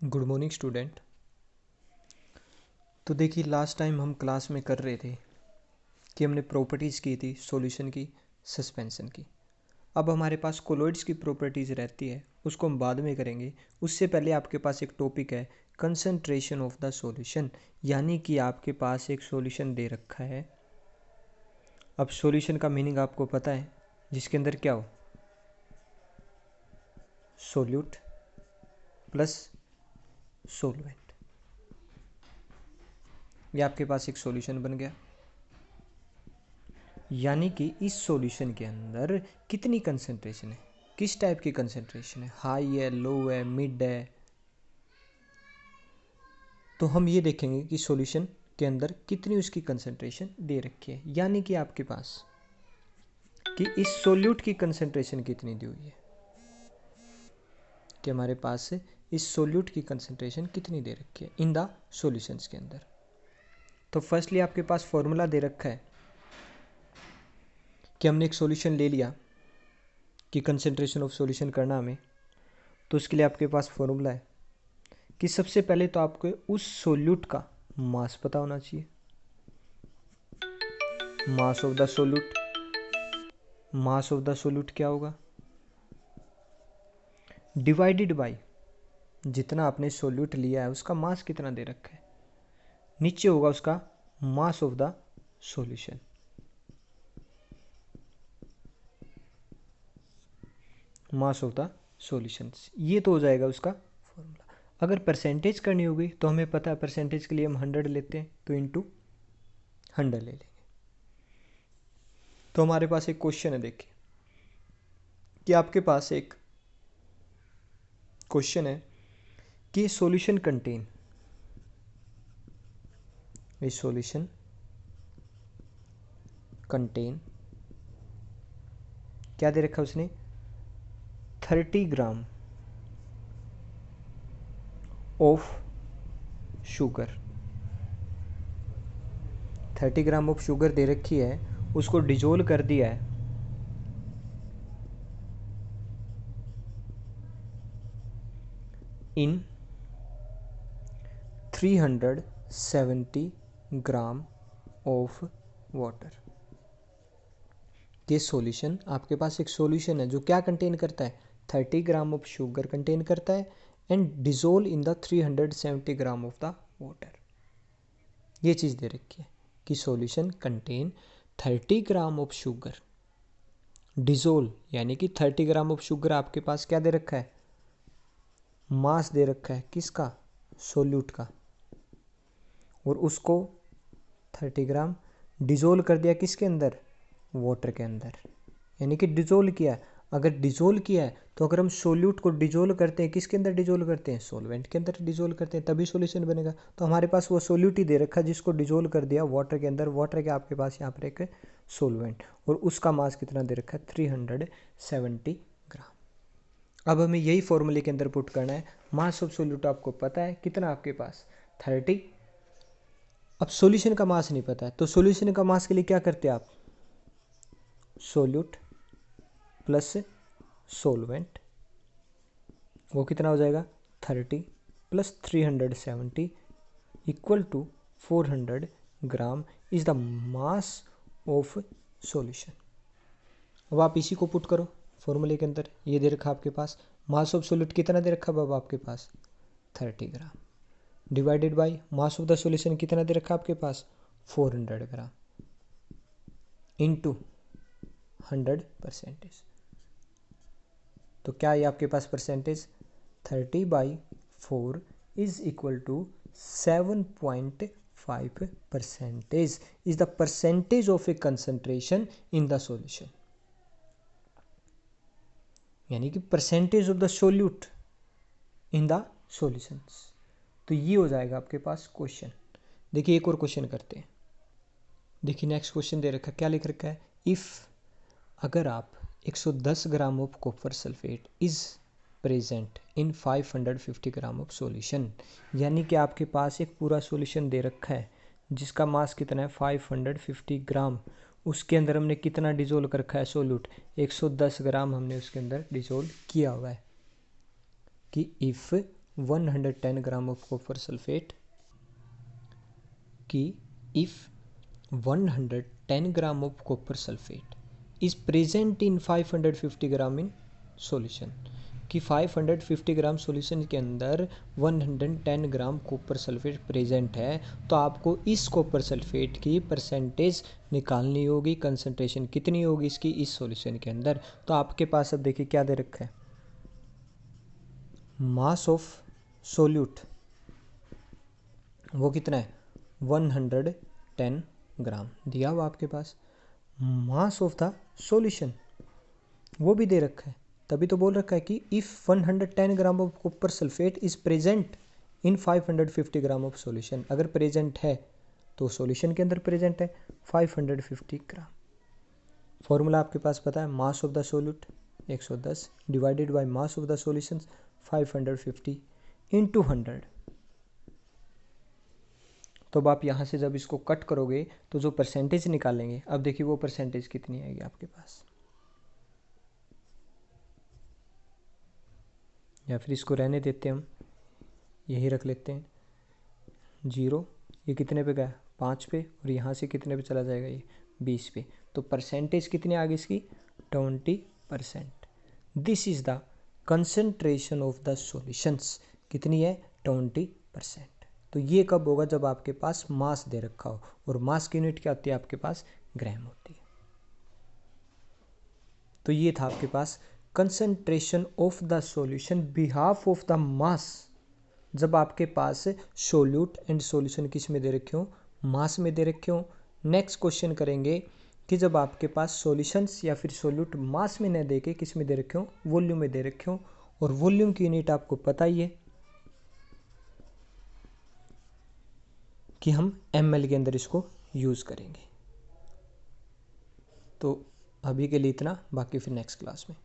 Good morning student. तो देखिए, last time हम क्लास में कर रहे थे कि हमने प्रॉपर्टीज़ की थी सॉल्यूशन की, सस्पेंशन की। अब हमारे पास कोलॉइड्स की प्रॉपर्टीज़ रहती है, उसको हम बाद में करेंगे। उससे पहले आपके पास एक टॉपिक है कंसंट्रेशन ऑफ द सॉल्यूशन, यानी कि आपके पास एक सॉल्यूशन दे रखा है। अब सॉल्यूशन का मीनिंग आपको पता है, जिसके अंदर क्या हो, सोल्यूट प्लस सोलवेंट। ये आपके पास एक सॉल्यूशन बन गया, यानी कि इस सॉल्यूशन के अंदर कितनी कंसंट्रेशन है, किस टाइप की कंसंट्रेशन है, हाई है, लो है, मिड है। तो हम ये देखेंगे कि सॉल्यूशन के अंदर कितनी उसकी कंसंट्रेशन दे रखी है, यानी कि आपके पास कि इस सोल्यूट की कंसंट्रेशन कितनी दी हुई है, कि हमारे पास इस सोल्यूट की कंसंट्रेशन कितनी दे रखी है इन द सॉल्यूशंस के अंदर। तो फर्स्टली आपके पास फॉर्मूला दे रखा है कि हमने एक सॉल्यूशन ले लिया कि कंसंट्रेशन ऑफ सॉल्यूशन करना हमें, तो उसके लिए आपके पास फॉर्मूला है कि सबसे पहले तो आपको उस सोल्यूट का मास पता होना चाहिए। मास of the solute, mass of the solute क्या होगा, डिवाइडेड बाय जितना आपने सोल्यूट लिया है उसका मास कितना दे रखा है, नीचे होगा उसका मास of the solution. Mass of the solutions, ये तो हो जाएगा उसका फॉर्मूला। अगर परसेंटेज करनी होगी तो हमें पता है परसेंटेज के लिए हम 100 लेते हैं, तो इंटू 100 ले लेंगे। तो हमारे पास एक क्वेश्चन है, देखिए कि आपके पास एक क्वेश्चन है कि सॉल्यूशन कंटेन, ये सॉल्यूशन कंटेन क्या दे रखा है उसने, 30 gram of sugar. 30 gram of sugar दे रखी है, उसको डिजोल्व कर दिया है इन 370 ग्राम ऑफ वाटर। ये सॉल्यूशन, आपके पास एक सॉल्यूशन है जो क्या कंटेन करता है, 30 ग्राम ऑफ शुगर कंटेन करता है and dissolve in the 370 gram of the water. ये चीज़ दे रखी है कि solution contain 30 gram of sugar dissolve, यानी कि 30 ग्राम ऑफ शुगर आपके पास क्या दे रखा है, मास दे रखा है किसका, सोल्यूट का, और उसको 30 ग्राम डिजोल्व कर दिया किसके अंदर, वाटर के अंदर, यानी कि डिजोल्व किया। अगर डिजोल्व किया है तो अगर हम सोल्यूट को डिजोल्व करते हैं, किसके अंदर डिजोल्व करते हैं, सॉल्वेंट के अंदर डिजोल्व करते हैं, तभी सॉल्यूशन बनेगा। तो हमारे पास वो सोल्यूट ही दे रखा है जिसको डिजोल्व कर दिया वाटर के अंदर, वाटर के आपके पास यहाँ पर एक सॉल्वेंट, और उसका मास कितना दे रखा है, 370 ग्राम। अब हमें यही फॉर्मूले के अंदर पुट करना है। मास ऑफ सोल्यूट आपको पता है कितना, आपके पास 30। अब सॉल्यूशन का मास नहीं पता है, तो सॉल्यूशन का मास के लिए क्या करते हैं आप, सोल्यूट प्लस सोलवेंट, वो कितना हो जाएगा, 30 plus 370 equal to 400 gram is the mass of solution. अब आप इसी को पुट करो फॉर्मूले के अंदर, ये दे रखा आपके पास मास ऑफ सोल्यूट कितना दे रखा बाबा आपके पास, 30 gram, divided by mass of the solution कितना दे रखा आपके पास, 400 ग्राम, इनटू 100%। तो क्या ये आपके पास percentage, 30/4 is equal to 7.5% is the percentage of a concentration in the solution, यानी कि percentage of the solute in the solutions. तो ये हो जाएगा आपके पास क्वेश्चन। देखिए एक और क्वेश्चन करते हैं। देखिए नेक्स्ट क्वेश्चन दे रखा है, क्या लिख रखा है, इफ़ अगर आप 110 gram of copper sulphate is present in 550 gram of solution, यानी कि आपके पास एक पूरा सॉल्यूशन दे रखा है जिसका मास कितना है 550 ग्राम, उसके अंदर हमने कितना डिजोल्व कर रखा है सोल्यूट, 110 ग्राम हमने उसके अंदर डिजोल्व किया हुआ है। कि if 110 gram of copper sulphate कि if 110 gram of copper sulphate is present in 550 gram in solution, कि 550 ग्राम सॉल्यूशन के अंदर 110 ग्राम कॉपर सल्फेट प्रेजेंट है, तो आपको इस कॉपर सल्फेट की परसेंटेज निकालनी होगी, कंसंट्रेशन कितनी होगी इसकी इस सॉल्यूशन के अंदर। तो आपके पास अब देखिए क्या दे रखा है, मास ऑफ सोल्यूट वो कितना है 110 ग्राम दिया हुआ आपके पास, मास ऑफ द सॉल्यूशन वो भी दे रखा है, तभी तो बोल रखा है कि if 110 gram of copper sulphate is present in 550 gram of solution, अगर प्रेजेंट है तो सॉल्यूशन के अंदर प्रेजेंट है 550 ग्राम। फॉर्मूला आपके पास पता है, मास of the solute 110 divided by mass of the solution 550 into 100। तो अब आप यहाँ से जब इसको कट करोगे तो जो परसेंटेज निकालेंगे, अब देखिए वो परसेंटेज कितनी आएगी आपके पास, या फिर इसको रहने देते हम, यही रख लेते हैं 0, ये कितने पे गया 5 पे, और यहाँ से कितने पे चला जाएगा ये 20 पे, तो परसेंटेज कितनी आ गई इसकी 20%। This is the concentration of the solutions, कितनी है 20%। तो ये कब होगा, जब आपके पास मास दे रखा हो, और मास की यूनिट क्या होती है आपके पास, ग्राम होती है। तो ये था आपके पास concentration of the solution behalf of the mass, जब आपके पास सोल्यूट एंड सॉल्यूशन किस में दे रखे हो, मास में दे रखे हो। नेक्स्ट क्वेश्चन करेंगे कि जब आपके पास सॉल्यूशंस या फिर सोल्यूट मास में न दे के किस में दे रखे हो, वॉल्यूम में दे रखे हो, और वॉल्यूम की यूनिट आपको पता ही है कि हम ml के अंदर इसको यूज़ करेंगे। तो अभी के लिए इतना, बाकी फिर नेक्स्ट क्लास में।